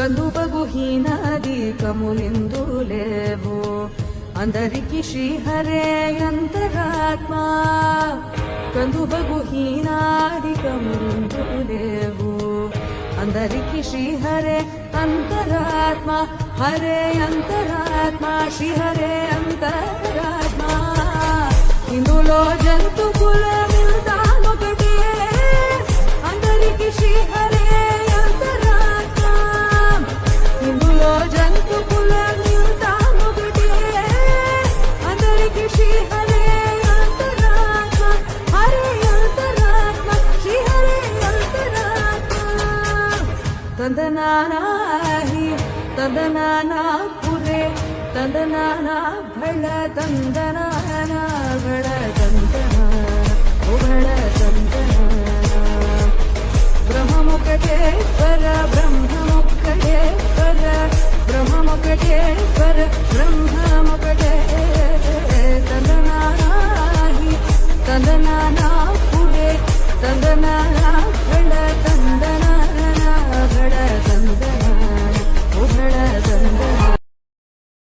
కందువగుహీనాదికములిందు లేవు అందరికి శ్రీహరే అంతరాత్మా కందువగుహీనాదికములిందు లేవు అందరికి శ్రీహరే అంతరాత్మా హరే అంతరాత్మా శ్రీహరే అంతరాత్మా ఇందులో జంతు కులమిల్తానొకటే అందరికి శ్రీహరే అంతరాత్మా ఇందులో జంతు కులమిల్తానొకటే అందరికి శ్రీహరే అంతరాత్మా హరే అంతరాత్మా శ్రీహరే అంతరాత్మా ತಂದನಾನಾಹಿ ತಂದನಾನಾಪುರೆ ತಂದನಾನಾ ಭಳ ತಂದನಾನ ಭಳ ತಂದನ ಓ ಭಳ ತಂದನ ಬ್ರಹ್ಮಮುಖಟೇಶ್ವರ ಬ್ರಹ್ಮಮುಖಟೇಶ್ವರ ಬ್ರಹ್ಮಮುಖಟೇಶ್ವರ ಬ್ರಹ್ಮಮುಖಟೇ ತಂದನಾನಾಹಿ ತಂದನಾನಾಪುರೆ ತಂದನಾನಾ ಭಳ ತಂದನ